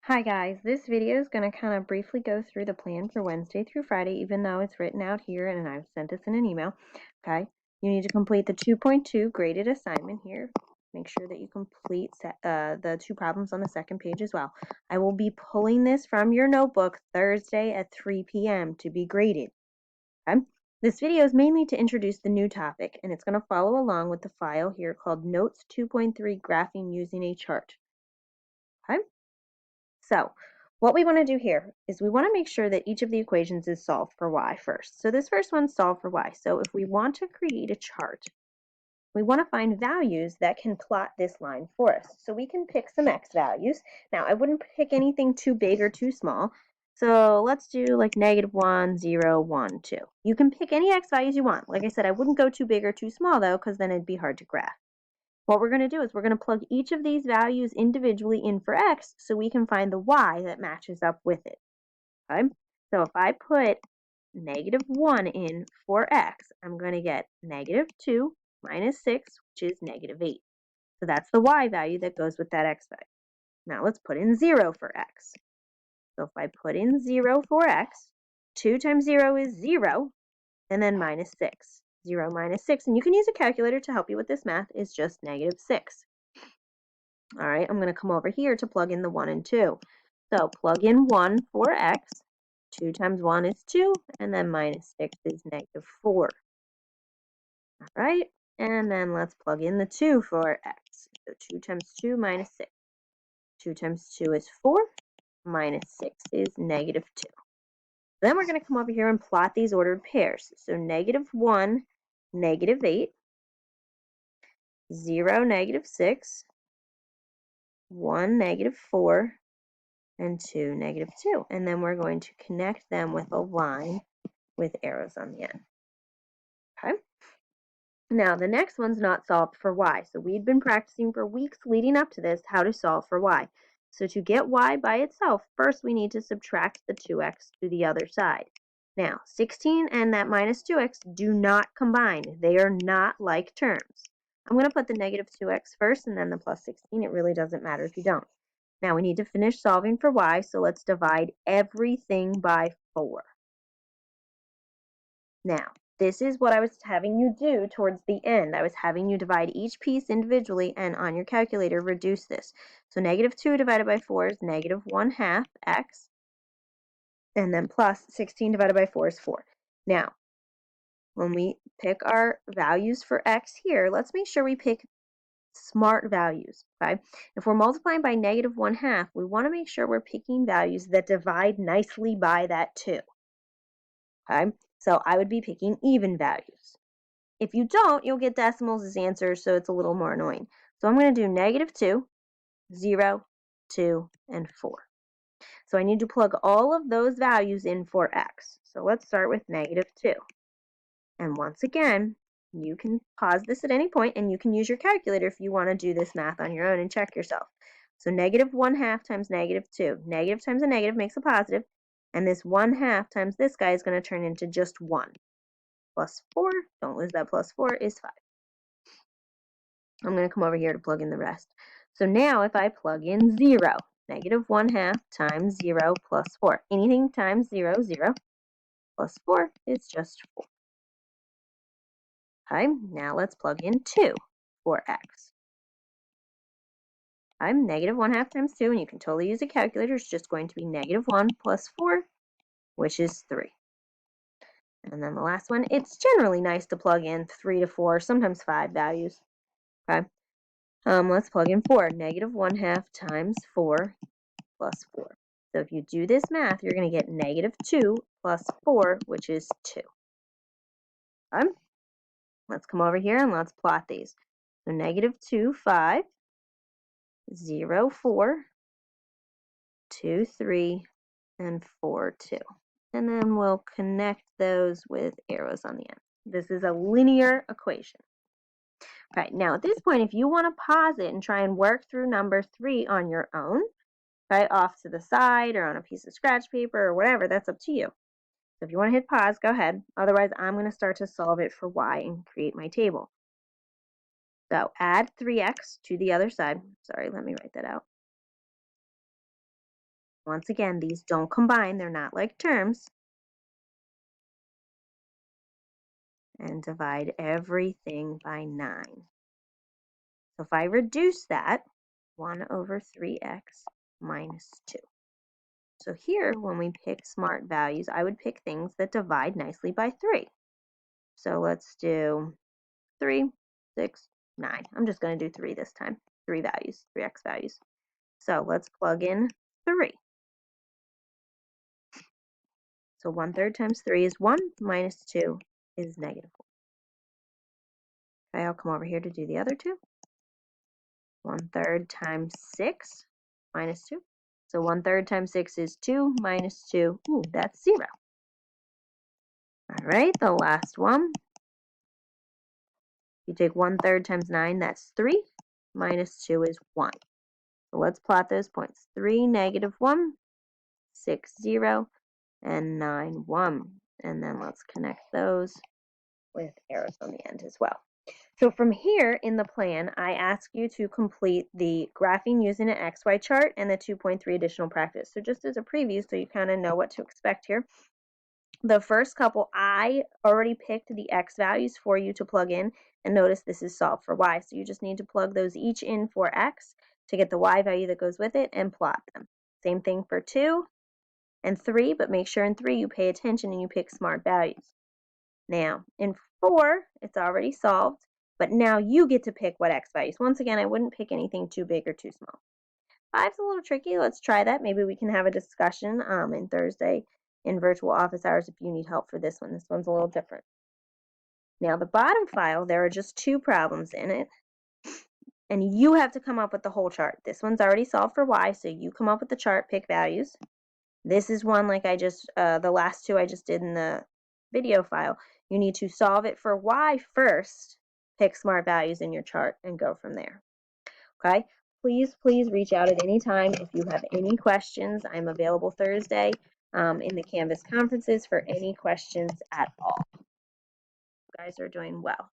Hi guys, this video is going to kind of briefly go through the plan for Wednesday through Friday, even though it's written out here and I've sent this in an email. Okay, you need to complete the 2.2 graded assignment here. Make sure that you complete the two problems on the second page as well. I will be pulling this from your notebook Thursday at 3 p.m. to be graded. Okay? This video is mainly to introduce the new topic, and it's going to follow along with the file here called Notes 2.3 Graphing Using a Chart. Okay? So what we want to do here is we want to make sure that each of the equations is solved for y first. So this first one's solved for y. So if we want to create a chart, we want to find values that can plot this line for us. So we can pick some x values. Now, I wouldn't pick anything too big or too small. So let's do like -1, 0, 1, 2. You can pick any x values you want. Like I said, I wouldn't go too big or too small, though, because then it'd be hard to graph. What we're going to do is we're going to plug each of these values individually in for x so we can find the y that matches up with it. Okay? So if I put -1 in for x, I'm going to get -2 minus 6, which is -8. So that's the y value that goes with that x value. Now let's put in 0 for x. So if I put in 0 for x, 2 times 0 is 0, and then minus 6. 0 minus 6, and you can use a calculator to help you with this math, is just -6. All right, I'm going to come over here to plug in the 1 and 2. So plug in 1 for x. 2 times 1 is 2, and then minus 6 is -4. All right, and then let's plug in the 2 for x. So 2 times 2 minus 6. 2 times 2 is 4, minus 6 is -2. Then we're going to come over here and plot these ordered pairs. So -1, -8, 0, -6, 1, -4, and 2, -2. And then we're going to connect them with a line with arrows on the end. Okay? Now, the next one's not solved for y. So we'd been practicing for weeks leading up to this how to solve for y. So to get y by itself, first we need to subtract the 2x to the other side. Now, 16 and that minus 2x do not combine. They are not like terms. I'm going to put the -2x first and then the plus 16. It really doesn't matter if you don't. Now we need to finish solving for y, so let's divide everything by 4. Now, this is what I was having you do towards the end. I was having you divide each piece individually and on your calculator reduce this. So -2 divided by 4 is -1/2 x, and then plus 16 divided by 4 is 4. Now, when we pick our values for x here, let's make sure we pick smart values, okay? If we're multiplying by -1/2, we want to make sure we're picking values that divide nicely by that 2, okay? So I would be picking even values. If you don't, you'll get decimals as answers, so it's a little more annoying. So I'm going to do -2, 0, 2, and 4. So I need to plug all of those values in for x. So let's start with -2. And once again, you can pause this at any point and you can use your calculator if you want to do this math on your own and check yourself. So -1/2 times -2. Negative times a negative makes a positive, and this 1/2 times this guy is going to turn into just 1. Plus 4, don't lose that plus 4, is 5. I'm going to come over here to plug in the rest. So now if I plug in 0, -1/2 times 0 plus 4. Anything times 0, 0, plus 4 is just 4. Okay, now let's plug in 2 for x. I'm -1/2 times 2, and you can totally use a calculator. It's just going to be -1 plus 4, which is 3. And then the last one, it's generally nice to plug in 3 to 4, sometimes 5 values. Okay, let's plug in 4. -1/2 times 4 plus 4. So if you do this math, you're going to get -2 plus 4, which is 2. Okay, let's come over here and let's plot these. So -2, 5, 0, 4, 2, 3, and 4, 2. And then we'll connect those with arrows on the end. This is a linear equation. All right, now at this point, if you want to pause it and try and work through number 3 on your own, right, off to the side or on a piece of scratch paper or whatever, that's up to you. So if you want to hit pause, go ahead. Otherwise, I'm going to start to solve it for y and create my table. So add 3x to the other side. Sorry, let me write that out. Once again, these don't combine. They're not like terms. And divide everything by 9. So if I reduce that, 1 over 3x minus 2. So here, when we pick smart values, I would pick things that divide nicely by 3. So let's do 3, 6, 9. I'm just going to do 3 this time. 3 values, 3x values. So let's plug in 3. So 1/3 times 3 is 1, minus 2 is negative 1. Okay, I'll come over here to do the other two. 1/3 times 6 minus 2. So 1/3 times 6 is 2 minus 2. Ooh, that's 0. All right, the last one. You take 1/3 times 9, that's 3. Minus 2 is 1. So let's plot those points. 3, negative 1, 6, 0, and 9, 1. And then let's connect those with arrows on the end as well. So from here in the plan, I ask you to complete the graphing using an XY chart and the 2.3 additional practice. So just as a preview, so you kind of know what to expect here. The first couple, I already picked the X values for you to plug in, and notice this is solved for Y. So you just need to plug those each in for X to get the Y value that goes with it and plot them. Same thing for 2 and 3, but make sure in 3 you pay attention and you pick smart values. Now, in 4, it's already solved, but now you get to pick what X values. Once again, I wouldn't pick anything too big or too small. 5's a little tricky. Let's try that. Maybe we can have a discussion in Thursday in virtual office hours if you need help for this one. This one's a little different. Now, the bottom file, there are just 2 problems in it, and you have to come up with the whole chart. This one's already solved for Y, so you come up with the chart, pick values. This is one like I just, the last 2 I just did in the video file. You need to solve it for Y first, pick smart values in your chart, and go from there. Okay? Please reach out at any time if you have any questions. I'm available Thursday in the Canvas conferences for any questions at all. You guys are doing well.